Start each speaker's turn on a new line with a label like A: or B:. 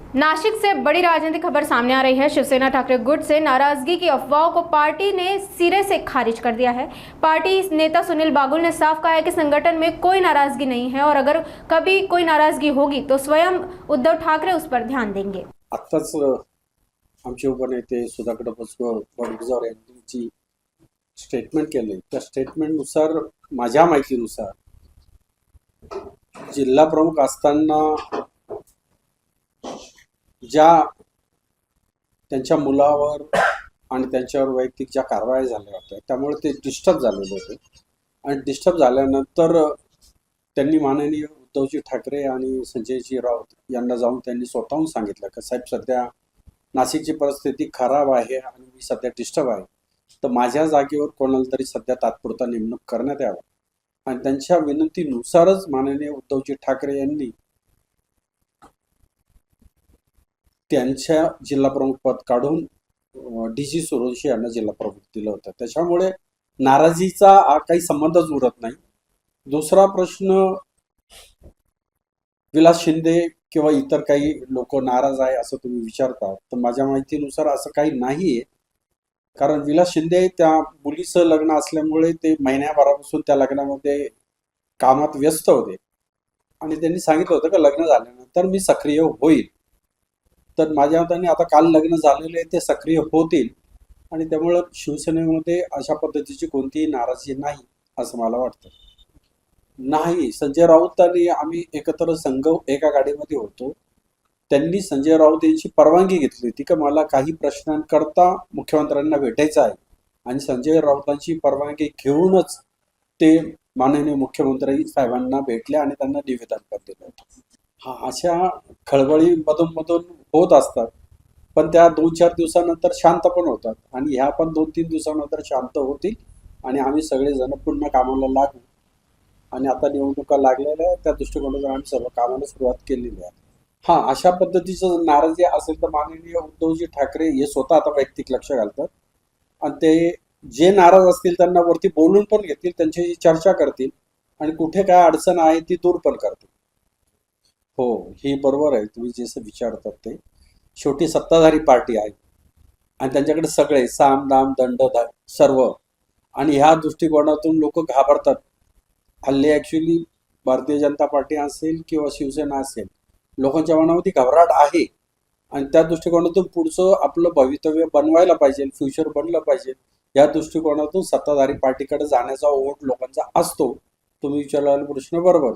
A: नासिक से बड़ी राजनीतिक खबर सामने आ रही है। शिवसेना ठाकरे गुट से नाराजगी की अफवाहों को पार्टी ने सिरे से खारिज कर दिया है। पार्टी नेता सुनील बागुल ने साफ कहा है कि संगठन में कोई नाराजगी नहीं है और अगर कभी कोई नाराजगी होगी तो स्वयं उद्धव ठाकरे उस पर ध्यान देंगे।
B: आत्ताच आमचे उपनेते सुधाकर बडगुजर यांची स्टेटमेंट केले। त्या स्टेटमेंटनुसार माझ्या माहितीनुसार जिल्हा प्रमुख असताना ज्या त्यांच्या मुलावर आणि त्यांच्यावर वैयक्तिक ज्या कारवाया झाल्या होत्या त्यामुळे ते डिस्टर्ब झालेले होते आणि डिस्टर्ब झाल्यानंतर त्यांनी माननीय उद्धवजी ठाकरे आणि संजयजी राऊत यांना जाऊन त्यांनी स्वतःहून सांगितलं की साहेब सध्या नाशिकची परिस्थिती खराब आहे आणि मी सध्या डिस्टर्ब आहे, तर माझ्या जागेवर कोणाला तरी सध्या तात्पुरता नेमणूक करण्यात यावं। आणि त्यांच्या विनंतीनुसारच माननीय उद्धवजी ठाकरे यांनी त्यांच्या जिल्हा प्रमुख पद काढून डी.जी. सुरोशी यांना जिल्हा प्रमुख दिलं होतं। त्याच्यामुळे नाराजीचा काही संबंधच उरत नाही। दुसरा प्रश्न, विलास शिंदे किंवा इतर काही लोक नाराज आहे असं तुम्ही विचारता, तर माझ्या माहितीनुसार असं काही नाहीये। कारण विलास शिंदे त्या मुलीचं लग्न असल्यामुळे ते महिन्याभरापासून त्या लग्नामध्ये कामात व्यस्त होते आणि त्यांनी सांगितलं होतं की लग्न झाल्यानंतर मी सक्रिय होईल। तर माझ्या मताने आता काल लग्न झालेले ते सक्रिय होतील आणि त्यामुळे शिवसेनेमध्ये अशा पद्धतीची कोणतीही नाराजी नाही असं मला वाटतं। नाही, संजय राऊत आणि आम्ही एकत्र संघ एका गाडीमध्ये होतो। त्यांनी संजय राऊत यांची परवानगी घेतली होती की मला काही प्रश्नांकरता मुख्यमंत्र्यांना भेटायचं आहे आणि संजय राऊतांची परवानगी घेऊनच ते माननीय मुख्यमंत्री साहेबांना भेटले आणि त्यांना निवेदन पण दिलं होतं। अशा खळबळी मधून होत असतात, पण त्या 2-4 दिवसानंतर शांत पण होतात आणि ह्या पण 2-3 दिवसानंतर शांत होतील आणि आम्ही सगळेजण पुन्हा कामाला लागू। आणि आता निवडणुका लागलेल्या आहेत, त्या दृष्टिकोनातून आम्ही सर्व कामाला सुरुवात केलेली आहे। अशा पद्धतीचं नाराजी असेल तर माननीय उद्धवजी ठाकरे हे स्वतः आता वैयक्तिक लक्ष घालतात आणि ते जे नाराज असतील त्यांना वरती बोलून पण घेतील, त्यांच्याशी चर्चा करतील आणि कुठे काय अडचण आहे ती दूर पण करतील। हो, हे बरोबर आहे तुम्ही जसं विचारतात ते। शेवटी सत्ताधारी पार्टी आहे आणि त्यांच्याकडे सगळे साम दाम दंड सर्व, आणि ह्या दृष्टिकोनातून लोक घाबरतात। हल्ली ॲक्च्युली भारतीय जनता पार्टी असेल किंवा शिवसेना असेल, लोकांच्या मनामध्ये घबराट आहे आणि त्या दृष्टिकोनातून पुढचं आपलं भवितव्य बनवायला पाहिजे, फ्युचर बनलं पाहिजे, या दृष्टिकोनातून सत्ताधारी पार्टीकडे जाण्याचा ओढ लोकांचा असतो। तुम्ही विचारलेला प्रश्न बरोबर।